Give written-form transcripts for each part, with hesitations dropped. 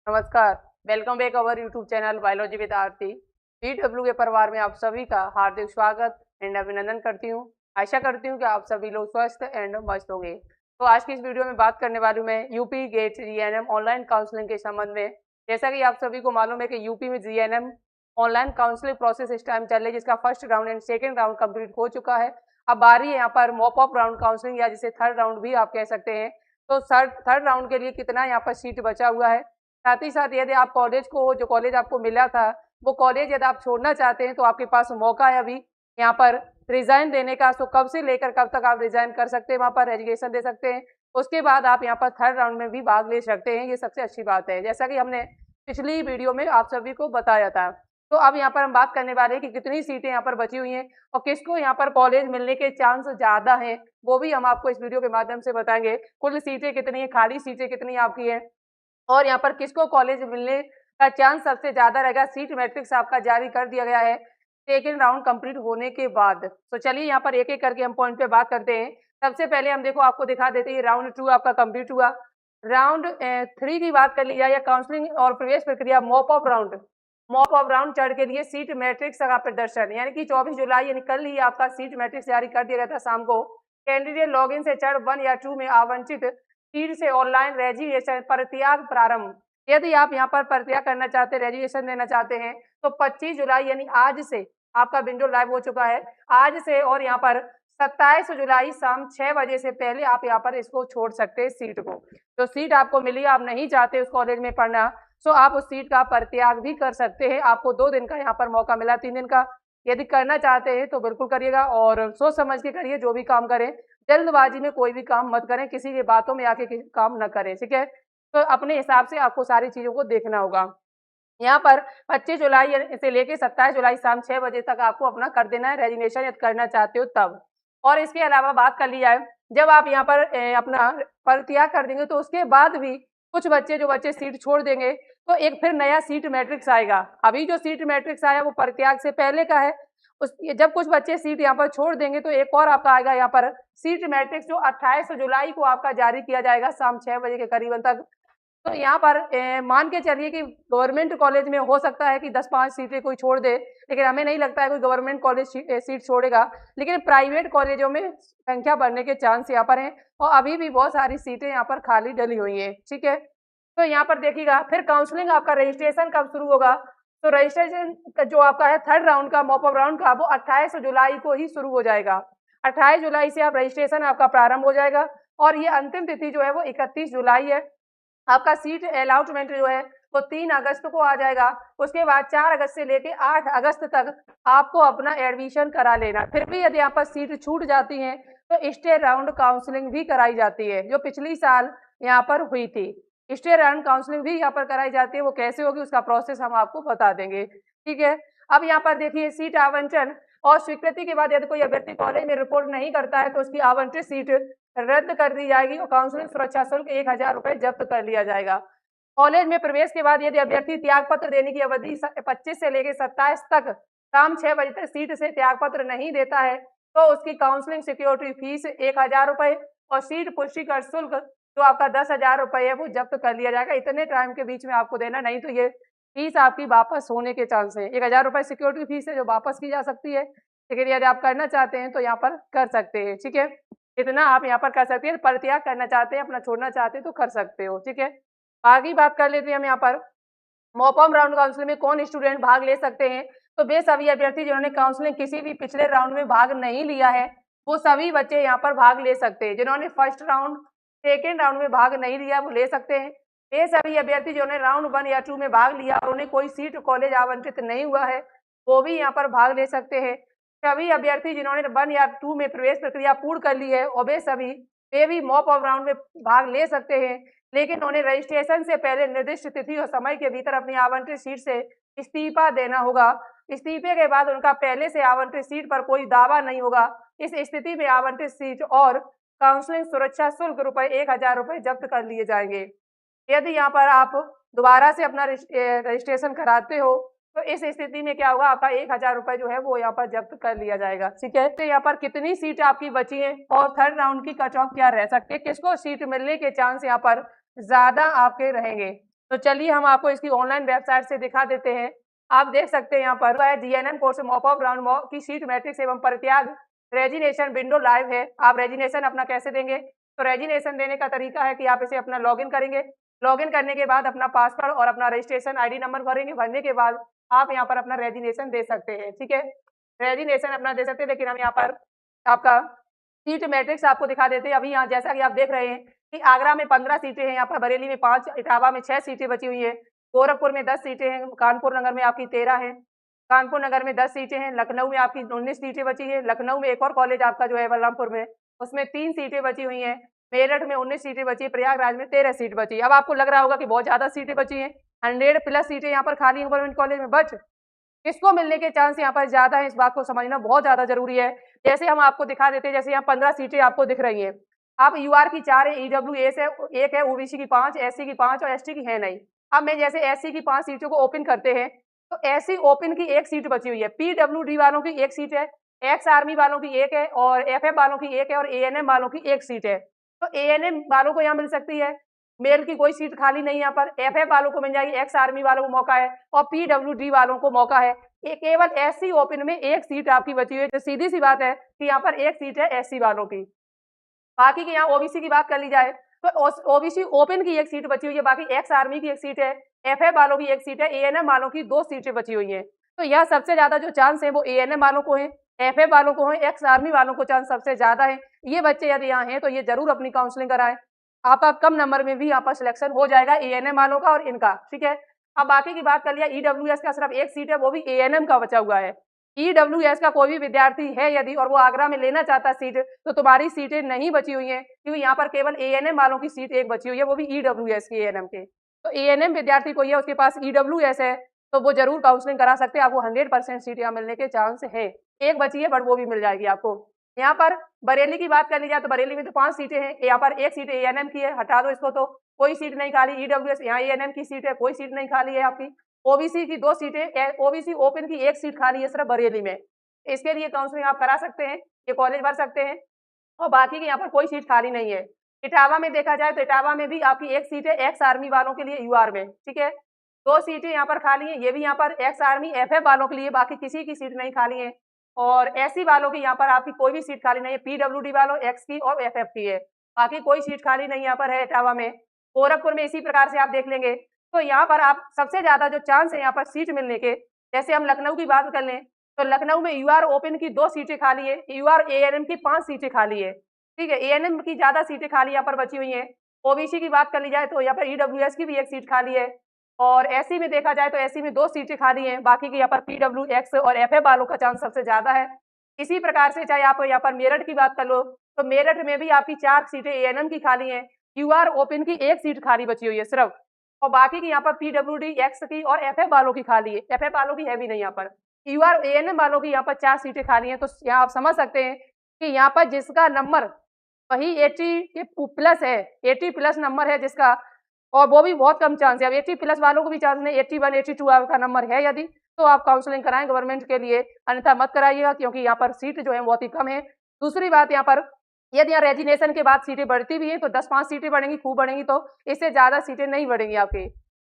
नमस्कार। Welcome back our YouTube channel biology with Aarti. BW के परिवार में आप सभी का हार्दिक स्वागत एंड अभिनंदन करती हूँ। आशा करती हूँ कि आप सभी लोग स्वस्थ एंड मस्त होंगे। तो आज की इस वीडियो में बात करने वाली हूँ मैं UP GET GNM online counselling के संबंध में। जैसा कि आप सभी को मालूम है कि यूपी में जीएनएम ऑनलाइन काउंसलिंग प्रोसेस इस टाइम चल रही है, जिसका first round and second round complete हो चुका है। अब बारी है यहाँ पर मॉप अप राउंड काउंसलिंग, या जिसे थर्ड राउंड भी आप कह सकते हैं। तो थर्ड राउंड के लिए कितना यहाँ पर सीट बचा हुआ है, साथ ही साथ यदि आप कॉलेज को, जो कॉलेज आपको मिला था वो कॉलेज यदि आप छोड़ना चाहते हैं तो आपके पास मौका है अभी यहाँ पर रिजाइन देने का। तो कब से लेकर कब तक आप रिजाइन कर सकते हैं, वहाँ पर रेजिग्नेशन दे सकते हैं। उसके बाद आप यहाँ पर थर्ड राउंड में भी भाग ले सकते हैं। ये सबसे अच्छी बात है, जैसा कि हमने पिछली वीडियो में आप सभी को बताया था। तो अब यहाँ पर हम बात करने वाले हैं कि कितनी सीटें यहाँ पर बची हुई हैं और किसको यहाँ पर कॉलेज मिलने के चांस ज़्यादा हैं, वो भी हम आपको इस वीडियो के माध्यम से बताएंगे। कुल सीटें कितनी है, खाली सीटें कितनी आपकी है और यहाँ पर किसको कॉलेज मिलने का चांस सबसे ज़्यादा रहेगा। सीट मैट्रिक्स आपका जारी कर दिया गया है सेकेंड राउंड कंप्लीट होने के बाद। तो चलिए यहाँ पर एक एक करके हम पॉइंट पे बात करते हैं। सबसे पहले हम देखो आपको दिखा देते हैं राउंड 2 आपका कंप्लीट हुआ। राउंड 3 की बात कर ली जाए या काउंसलिंग और प्रवेश प्रक्रिया मॉप ऑफ राउंड चढ़ के लिए सीट मैट्रिक्स का प्रदर्शन, यानी कि 24 जुलाई यानी कल ही आपका सीट मैट्रिक्स जारी कर दिया गया था शाम को। कैंडिडेट लॉगिन से चढ़ 1 या 2 में आवंटित सीट से ऑनलाइन रजिस्ट्रेशन प्रत्याग प्रारंभ। यदि आप यहाँ पर प्रत्याग करना चाहते हैं, रजिस्ट्रेशन देना चाहते हैं, तो 25 जुलाई यानी आज से आपका विंडो लाइव हो चुका है आज से, और यहाँ पर 27 जुलाई शाम 6 बजे से पहले आप यहाँ पर इसको छोड़ सकते हैं सीट को। जो सीट आपको मिली, आप नहीं चाहते उस कॉलेज में पढ़ना, तो आप उस सीट का प्रत्याग भी कर सकते हैं। आपको 2 दिन का यहाँ पर मौका मिला, 3 दिन का। यदि करना चाहते हैं तो बिल्कुल करिएगा और सोच समझ के करिए, जो भी काम करें। जल्दबाजी में कोई भी काम मत करें, किसी की बातों में आके काम न करें, ठीक है। तो अपने हिसाब से आपको सारी चीज़ों को देखना होगा। यहाँ पर 25 जुलाई से लेके 27 जुलाई शाम 6 बजे तक आपको अपना कर देना है रजिस्ट्रेशन, यदि करना चाहते हो तब। और इसके अलावा बात कर ली जाए, जब आप यहाँ पर अपना परित्याग कर देंगे तो उसके बाद भी कुछ बच्चे सीट छोड़ देंगे तो एक फिर नया सीट मैट्रिक्स आएगा। अभी जो सीट मैट्रिक्स आया वो परित्याग से पहले का है। जब कुछ बच्चे सीट यहाँ पर छोड़ देंगे तो एक और आपका आएगा यहाँ पर सीट मैट्रिक्स, जो 28 जुलाई को आपका जारी किया जाएगा शाम 6 बजे के करीबन तक। तो यहाँ पर मान के चलिए कि गवर्नमेंट कॉलेज में हो सकता है कि 10-5 सीटें कोई छोड़ दे, लेकिन हमें नहीं लगता है कोई गवर्नमेंट कॉलेज सीट छोड़ेगा। लेकिन प्राइवेट कॉलेजों में संख्या बढ़ने के चांस यहाँ पर हैं और अभी भी बहुत सारी सीटें यहाँ पर खाली डली हुई हैं, ठीक है। तो यहाँ पर देखिएगा फिर काउंसलिंग आपका रजिस्ट्रेशन कब शुरू होगा। तो रजिस्ट्रेशन जो आपका है थर्ड राउंड का, मॉप अप राउंड का, वो 28 जुलाई को ही शुरू हो जाएगा। 28 जुलाई से आप रजिस्ट्रेशन आपका प्रारंभ हो जाएगा और ये अंतिम तिथि जो है वो 31 जुलाई है। आपका सीट अलॉटमेंट जो है वो 3 अगस्त को आ जाएगा। उसके बाद 4 अगस्त से लेके 8 अगस्त तक आपको अपना एडमिशन करा लेना। फिर भी यदि यहाँ पर सीट छूट जाती हैं तो स्टे राउंड काउंसलिंग भी कराई जाती है, जो पिछली साल यहाँ पर हुई थी। स्टे राउंड काउंसलिंग भी यहाँ पर कराई जाती है। वो कैसे होगी उसका प्रोसेस हम आपको बता देंगे, ठीक है। अब यहाँ पर देखिए सीट आवंटन और स्वीकृति के बाद यदि कोई अभ्यर्थी कॉलेज में रिपोर्ट नहीं करता है तो उसकी आवंटित सीट रद्द कर दी जाएगी और काउंसलिंग सुरक्षा शुल्क 1000 रुपये जब्त कर लिया जाएगा। कॉलेज में प्रवेश के बाद यदि अभ्यर्थी त्याग पत्र देने की अवधि 25 से लेकर 27 तक शाम 6 बजे तक सीट से त्याग पत्र नहीं देता है तो उसकी काउंसलिंग सिक्योरिटी फीस 1000 रुपये और सीट पुष्टि कर शुल्क जो आपका 10,000 रुपये है वो जब्त कर लिया जाएगा। इतने टाइम के बीच में आपको देना, नहीं तो ये फीस आपकी वापस होने के चांस है। 1000 रुपये सिक्योरिटी फीस है जो वापस की जा सकती है, लेकिन यदि आप करना चाहते हैं तो यहाँ पर कर सकते हैं, ठीक है। इतना आप यहाँ पर कर सकते हैं। परित्याग करना चाहते हैं, अपना छोड़ना चाहते हैं तो कर सकते हो, ठीक है। आगे बात कर लेते हैं हम यहाँ पर मॉप अप राउंड काउंसलिंग में कौन स्टूडेंट भाग ले सकते हैं। तो वे सभी अभ्यर्थी जिन्होंने काउंसलिंग किसी भी पिछले राउंड में भाग नहीं लिया है वो सभी बच्चे यहाँ पर भाग ले सकते हैं। जिन्होंने फर्स्ट राउंड सेकेंड राउंड में भाग नहीं लिया वो ले सकते हैं। ये सभी अभ्यर्थी जिन्होंने राउंड 1 या 2 में भाग लिया और उन्हें कोई सीट कॉलेज आवंटित नहीं हुआ है वो भी यहाँ पर भाग ले सकते हैं। सभी अभ्यर्थी जिन्होंने 1 या 2 में प्रवेश प्रक्रिया पूर्ण कर ली है और वे भी मॉप अप राउंड में भाग ले सकते हैं, लेकिन उन्हें रजिस्ट्रेशन से पहले निर्दिष्ट तिथि और समय के भीतर अपनी आवंटित सीट से इस्तीफा देना होगा। इस्तीफे के बाद उनका पहले से आवंटित सीट पर कोई दावा नहीं होगा। इस स्थिति में आवंटित सीट और काउंसलिंग सुरक्षा शुल्क 1000 रुपये जब्त कर लिए जाएंगे। यदि यहाँ पर आप दोबारा से अपना रजिस्ट्रेशन कराते हो तो इस स्थिति में क्या होगा, आपका 1000 रुपये जो है वो यहाँ पर जब्त कर लिया जाएगा, ठीक है। तो यहाँ पर कितनी सीट आपकी बची है और थर्ड राउंड की कट ऑफ क्या रह सकती है, किसको सीट मिलने के चांस यहाँ पर ज्यादा आपके रहेंगे। तो चलिए हम आपको इसकी ऑनलाइन वेबसाइट से दिखा देते हैं। आप देख सकते हैं यहाँ पर GNM course mop of ground की शीट मैट्रिक्स एवं परित्याग रेजिनेशन विंडो लाइव है। आप रेजिनेशन अपना कैसे देंगे, तो रेजिनेशन देने का तरीका है कि आप इसे अपना लॉगिन करेंगे। लॉगिन करने के बाद अपना पासवर्ड और अपना रजिस्ट्रेशन आईडी नंबर भरेंगे। भरने के बाद आप यहाँ पर अपना रेजिनेशन दे सकते हैं। ठीक है, रेजिनेशन अपना दे सकते हैं। लेकिन हम यहाँ पर आपका सीट मैट्रिक्स आपको दिखा देते हैं। अभी यहाँ जैसा कि आप देख रहे हैं कि आगरा में 15 सीटें हैं, यहाँ पर बरेली में 5, इटावा में 6 सीटें बची हुई हैं, गोरखपुर में 10 सीटें हैं, कानपुर नगर में आपकी 13 हैं, कानपुर नगर में 10 सीटें हैं, लखनऊ में आपकी 19 सीटें बची हैं। लखनऊ में एक और कॉलेज आपका जो है बलरामपुर में, उसमें 3 सीटें बची हुई हैं। मेरठ में 19 सीटें बची है, प्रयागराज में 13 सीट बची है। अब आपको लग रहा होगा कि बहुत ज्यादा सीटें बची हैं, 100+ सीटें यहाँ पर खाली हैं गवर्नमेंट कॉलेज में, बट किसको मिलने के चांस यहाँ पर ज्यादा है, इस बात को समझना बहुत ज्यादा जरूरी है। जैसे हम आपको दिखा देते हैं, जैसे यहाँ 15 सीटें आपको दिख रही हैं। अब यूआर की 4 है, ईडब्ल्यूएस है 1 है, ओबीसी की 5, एससी की 5 और एसटी की है नहीं। अब मैं जैसे एससी की 5 सीटों को ओपन करते हैं, तो एससी ओपन की 1 सीट बची हुई है, पीडब्ल्यूडी वालों की 1 सीट है, एक्स आर्मी वालों की 1 है और एफएफ वालों की 1 है और एएनएम वालों की 1 सीट है। तो एएनएम वालों को यहाँ मिल सकती है, मेल की कोई सीट खाली नहीं, यहाँ पर एफएफ वालों को मिल जाएगी, एक्स आर्मी वालों को मौका है और पीडब्ल्यूडी वालों को मौका है। ये केवल एससी ओपन में 1 सीट आपकी बची हुई है। तो सीधी सी बात है कि यहाँ पर 1 सीट है एससी वालों की। बाकी की यहाँ ओबीसी की बात कर ली जाए तो ओबीसी ओपन की 1 सीट बची हुई है, बाकी एक्स आर्मी की 1 सीट है, एफएफ वालों की 1 सीट है, एएनएम वालों की 2 सीटें बची हुई हैं। तो यह सबसे ज्यादा जो चांस है वो एएनएम वालों को है, एफएफ वालों को है, एक्स आर्मी वालों को चांस सबसे ज्यादा है। ये बच्चे यदि यहाँ हैं तो ये जरूर अपनी काउंसलिंग कराएं, आपका कम नंबर में भी यहाँ पर सिलेक्शन हो जाएगा एएनएम वालों का और इनका। ठीक है, अब बाकी की बात कर लिया, ईडब्ल्यूएस का सिर्फ 1 सीट है, वो भी एएनएम का बचा हुआ है। ईडब्ल्यूएस का कोई भी विद्यार्थी है यदि और वो आगरा में लेना चाहता है सीट, तो तुम्हारी सीटें नहीं बची हुई हैं, क्योंकि यहाँ पर केवल एएनएम वालों की सीट 1 बची हुई है, वो भी ईडब्ल्यूएस की एएनएम के। तो एएनएम विद्यार्थी कोई है उसके पास ईडब्ल्यूएस है तो वो जरूर काउंसलिंग करा सकते हैं, आपको 100% सीट यहाँ मिलने के चांस है। 1 बची है बट वो भी मिल जाएगी आपको। यहाँ पर बरेली की बात कर ली जाए तो बरेली में तो 5 सीटें हैं, यहाँ पर 1 सीट एएनएम की है, हटा दो इसको तो कोई सीट नहीं खाली। ईडब्ल्यूएस यहाँ एएनएम की सीट है, कोई सीट नहीं खाली है आपकी। ओबीसी की 2 सीटें, ओबीसी ओपन की 1 सीट खाली है सिर्फ बरेली में। इसके लिए काउंसलिंग आप करा सकते हैं, ये कॉलेज भर सकते हैं और बाकी की यहाँ पर कोई सीट खाली नहीं है। इटावा में देखा जाए तो इटावा में भी आपकी 1 सीट है एक्स आर्मी वालों के लिए यूआर में। ठीक है, 2 सीटें यहाँ पर खाली हैं, ये भी यहाँ पर एक्स आर्मी एफएफ वालों के लिए, बाकी किसी की सीट नहीं खाली है। और एससी वालों की यहाँ पर आपकी कोई भी सीट खाली नहीं है, पीडब्ल्यूडी वालों एक्स की और एफएफ की है, बाकी कोई सीट खाली नहीं यहाँ पर है इटावा में। गोरखपुर में इसी प्रकार से आप देख लेंगे। तो यहाँ पर आप सबसे ज्यादा जो चांस है यहाँ पर सीट मिलने के, जैसे हम लखनऊ की बात कर लें तो लखनऊ में यूआर ओपन की 2 सीटें खाली है, यूआर एएनएम की 5 सीटें खाली है। ठीक है, एएनएम की ज्यादा सीटें खाली यहाँ पर बची हुई हैं। ओबीसी की बात कर ली जाए तो यहाँ पर ईडब्ल्यूएस की भी 1 सीट खाली है और एससी में देखा जाए तो एससी में 2 सीटें खाली हैं, बाकी की यहाँ पर पीडब्ल्यूएक्स और एफएफ वालों का चांस सबसे ज्यादा है। इसी प्रकार से चाहे आप यहाँ पर मेरठ की बात कर लो तो मेरठ में भी आपकी 4 सीटें एएनएम की खाली हैं, यूआर ओपन की 1 सीट खाली बची हुई है सिर्फ, और बाकी की यहाँ पर पीडब्ल्यूडी एक्स की और एफएफ वालों की खाली है, एफएफ वालों की है भी नहीं यहाँ पर। यूआर एएनएम वालों की यहाँ पर 4 सीटें खाली हैं। तो यहाँ आप समझ सकते हैं कि यहाँ पर जिसका नंबर वही 80 के प्लस है, 80+ नंबर है जिसका, और वो भी बहुत कम चांस है। अब 80+ वालों को भी चांस नहीं, 81 82 का नंबर है यदि, तो आप काउंसलिंग कराएं गवर्नमेंट के लिए, अन्यथा मत कराइएगा क्योंकि यहाँ पर सीट जो है बहुत ही कम है। दूसरी बात, यहाँ पर यदि यहाँ रेजिनेशन के बाद सीटें बढ़ती भी हैं तो 10-5 सीटें बढ़ेंगी, खूब बढ़ेंगी, तो इससे ज्यादा सीटें नहीं बढ़ेंगी आपकी।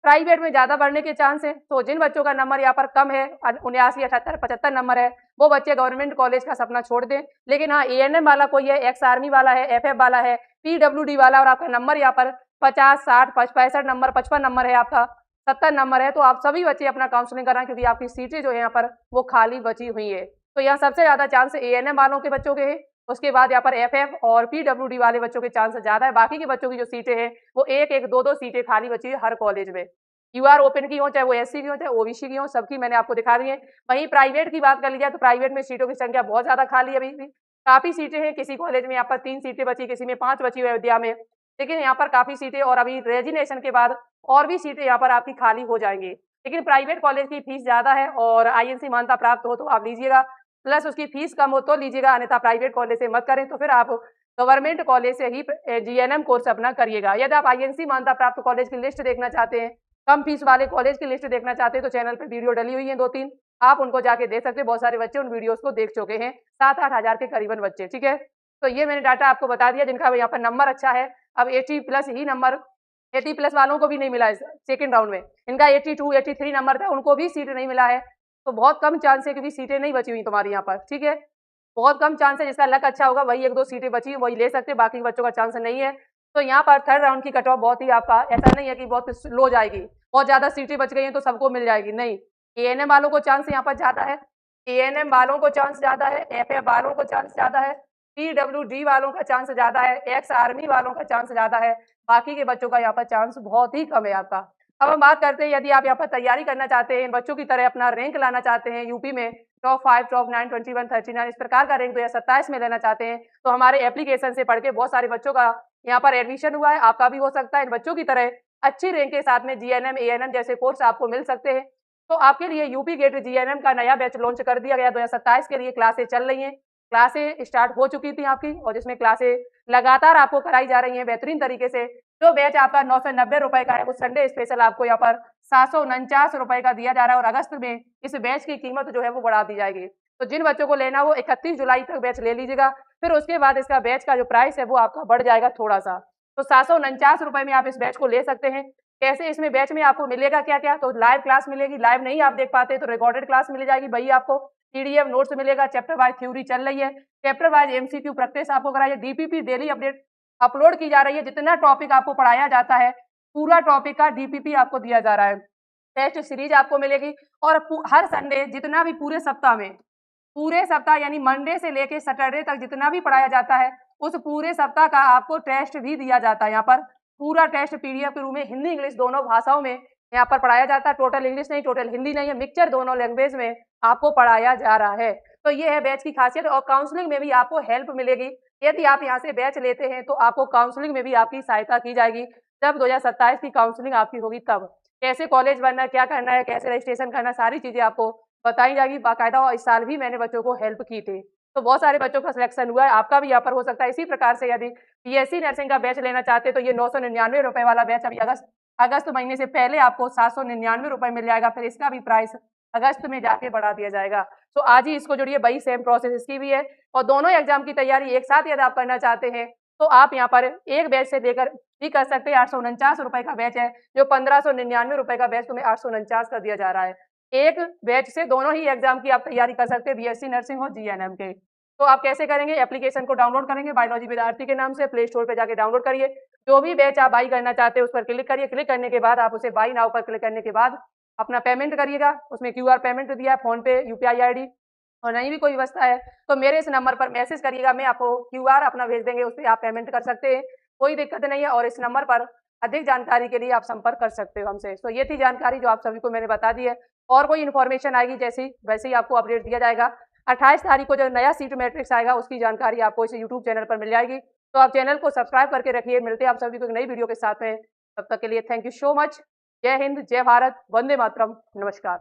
प्राइवेट में ज्यादा बढ़ने के चांस है। तो जिन बच्चों का नंबर यहाँ पर कम है, 79, 78, 75 नंबर है, वो बच्चे गवर्नमेंट कॉलेज का सपना छोड़ दें। लेकिन हाँ, एएनएम वाला कोई है, एक्स आर्मी वाला है, एफएफ वाला है, पीडब्ल्यूडी वाला और आपका नंबर यहाँ पर 50, 60, 65 नंबर, 55 नंबर है आपका, 70 नंबर है, तो आप सभी बच्चे अपना काउंसलिंग कराएं क्योंकि आपकी सीटें जो है यहाँ पर वो खाली बची हुई है। तो यहाँ सबसे ज्यादा चांस एएनएम वालों के बच्चों के हैं, उसके बाद यहाँ पर एफएफ और पीडब्ल्यूडी वाले बच्चों के चांस ज्यादा है। बाकी के बच्चों की जो सीटें हैं वो 1-1, 2-2 सीटें खाली बची है हर कॉलेज में। यूआर ओपन की हो, चाहे वो एससी की हो, चाहे ओबीसी की हो, सबकी मैंने आपको दिखा दी है। वहीं प्राइवेट की बात कर ली जाए तो प्राइवेट में सीटों की संख्या बहुत ज्यादा खाली है, अभी भी काफी सीटें हैं। किसी कॉलेज में यहाँ पर 3 सीटें बची, किसी में 5 बची हुई है विद्या में, लेकिन यहाँ पर काफी सीटें, और अभी रेजिनेशन के बाद और भी सीटें यहाँ पर आपकी खाली हो जाएंगी। लेकिन प्राइवेट कॉलेज की फीस ज्यादा है और आईएनसी मान्यता प्राप्त हो तो आप लीजिएगा, प्लस उसकी फीस कम हो तो लीजिएगा, अन्यथा प्राइवेट कॉलेज से मत करें। तो फिर आप गवर्नमेंट कॉलेज से ही जीएनएम कोर्स अपना करिएगा। यदि आप आईएनसी मान्यता प्राप्त कॉलेज की लिस्ट देखना चाहते हैं, कम फीस वाले कॉलेज की लिस्ट देखना चाहते हैं, तो चैनल पे वीडियो डली हुई है 2-3, आप उनको जाके देख सकते हैं। बहुत सारे बच्चे उन वीडियोस को देख चुके हैं, 7-8 हज़ार के करीबन बच्चे। ठीक है, तो ये मैंने डाटा आपको बता दिया जिनका यहाँ पर नंबर अच्छा है। अब 80+ ही नंबर 80+ वालों को भी नहीं मिला है सेकंड राउंड में। इनका 82, 83 नंबर था, उनको भी सीट नहीं मिला है। तो बहुत कम चांस है, क्योंकि सीटें नहीं बची हुई तुम्हारी यहाँ पर, ठीक है। बहुत कम चांस है, जिसका लक अच्छा होगा वही 1-2 सीटें बची वही ले सकते हैं, बाकी बच्चों का चांस नहीं है। तो यहाँ पर थर्ड राउंड की कट ऑफ बहुत ही आपका ऐसा नहीं है कि बहुत लो जाएगी, बहुत ज़्यादा सीटें बच गई हैं तो सबको मिल जाएगी, नहीं। एएनएम वालों को चांस यहाँ पर ज़्यादा है, एएनएम वालों को चांस ज़्यादा है, एफएफ वालों को चांस ज़्यादा है, पीडब्ल्यूडी वालों का चांस ज़्यादा है, एक्स आर्मी वालों का चांस ज़्यादा है, बाकी के बच्चों का यहाँ पर चांस बहुत ही कम है आपका। अब हम बात करते हैं, यदि आप यहाँ पर तैयारी करना चाहते हैं, बच्चों की तरह अपना रैंक लाना चाहते हैं यूपी में, टॉप 5, टॉप 9, 21, 39 इस प्रकार का रैंक 2027 में लेना चाहते हैं, तो हमारे एप्लीकेशन से पढ़ के बहुत सारे बच्चों का यहाँ पर एडमिशन हुआ है, आपका भी हो सकता है। इन बच्चों की तरह अच्छी रैंक के साथ में जीएनएम, एएनएम जैसे कोर्स आपको मिल सकते हैं। तो आपके लिए यूपी गेट जीएनएम का नया बैच लॉन्च कर दिया गया, 2027 के लिए क्लासें चल रही हैं। क्लासें स्टार्ट हो चुकी थी आपकी, और जिसमें क्लासें लगातार आपको कराई जा रही हैं बेहतरीन तरीके से। जो बैच आपका 990 रुपए का है, वो संडे स्पेशल आपको यहाँ पर 749 रुपए का दिया जा रहा है, और अगस्त में इस बैच की कीमत जो है वो बढ़ा दी जाएगी। तो जिन बच्चों को लेना वो 31 जुलाई तक बैच ले लीजिएगा, फिर उसके बाद इसका बैच का जो प्राइस है वो आपका बढ़ जाएगा थोड़ा सा। तो 749 रुपए में आप इस बैच को ले सकते हैं। कैसे इसमें बैच में आपको मिलेगा क्या क्या, तो लाइव क्लास मिलेगी, लाइव नहीं आप देख पाते तो रिकॉर्डेड क्लास मिल जाएगी, वही आपको पीडीएफ नोट्स मिलेगा, चैप्टर वाइज थ्योरी चल रही है, चैप्टर वाइज एमसीक्यू प्रैक्टिस आपको कराई है, डीपीपी डेली अपडेट अपलोड की जा रही है, जितना टॉपिक आपको पढ़ाया जाता है पूरा टॉपिक का डीपीपी आपको दिया जा रहा है, टेस्ट सीरीज आपको मिलेगी। और हर संडे जितना भी पूरे सप्ताह यानी मंडे से लेके सैटरडे तक जितना भी पढ़ाया जाता है, उस पूरे सप्ताह का आपको टेस्ट भी दिया जाता है। यहाँ पर पूरा टेस्ट पीडीएफ के रूप में हिंदी इंग्लिश दोनों भाषाओं में यहाँ पर पढ़ाया जाता है, टोटल इंग्लिश नहीं, टोटल हिंदी नहीं है, मिक्सचर दोनों लैंग्वेज में आपको पढ़ाया जा रहा है। तो ये है बैच की खासियत। और काउंसलिंग में भी आपको हेल्प मिलेगी, यदि आप यहाँ से बैच लेते हैं तो आपको काउंसलिंग में भी आपकी सहायता की जाएगी। जब 2027 की काउंसलिंग आपकी होगी तब कैसे कॉलेज बनना है, क्या करना है, कैसे रजिस्ट्रेशन करना है, सारी चीजें आपको बताई जाएगी बाकायदा। और इस साल भी मैंने बच्चों को हेल्प की थी, तो बहुत सारे बच्चों का सिलेक्शन हुआ है, आपका भी यहाँ पर हो सकता है। इसी प्रकार से यदि बीएससी नर्सिंग का बैच लेना चाहते हैं तो ये 999 रुपए वाला बैच अभी अगस्त महीने से पहले आपको 799 रुपए मिल जाएगा, फिर इसका भी प्राइस अगस्त में जाके बढ़ा दिया जाएगा। तो आज ही इसको जुड़िए, वही सेम प्रोसेस इसकी भी है। और दोनों एग्जाम की तैयारी एक साथ यदि आप करना चाहते हैं तो आप यहाँ पर एक बैच से लेकर भी कर सकते हैं। 849 रुपए का बैच है, जो 1599 रुपए का बैच तुम्हें 849 का दिया जा रहा है। एक बैच से दोनों ही एग्जाम की आप तैयारी कर सकते हैं, बीएससी नर्सिंग और जीएनएम के। तो आप कैसे करेंगे, एप्लीकेशन को डाउनलोड करेंगे बायोलॉजी विद आरती के नाम से, प्ले स्टोर पे जाके डाउनलोड करिए। जो भी बैच आप बाई करना चाहते हैं उस पर क्लिक करिए, क्लिक करने के बाद आप उसे बाई नाउ पर क्लिक करने के बाद अपना पेमेंट करिएगा। उसमें क्यूआर पेमेंट दिया है, फोन पे, यूपीआई आईडी, और नहीं भी कोई व्यवस्था है तो मेरे इस नंबर पर मैसेज करिएगा, मैं आपको क्यूआर अपना भेज देंगे, उस पर आप पेमेंट कर सकते हैं, कोई दिक्कत नहीं है। और इस नंबर पर अधिक जानकारी के लिए आप संपर्क कर सकते हो हमसे। तो ये थी जानकारी जो आप सभी को मैंने बता दी है, और कोई इन्फॉर्मेशन आएगी जैसी वैसे ही आपको अपडेट दिया जाएगा। 28 तारीख को जो नया सीट मैट्रिक्स आएगा उसकी जानकारी आपको इस यूट्यूब चैनल पर मिल जाएगी। तो आप चैनल को सब्सक्राइब करके रखिए। मिलते हैं आप सभी को एक नई वीडियो के साथ में, तब तक के लिए थैंक यू सो मच। जय हिंद, जय भारत, वंदे मातरम, नमस्कार।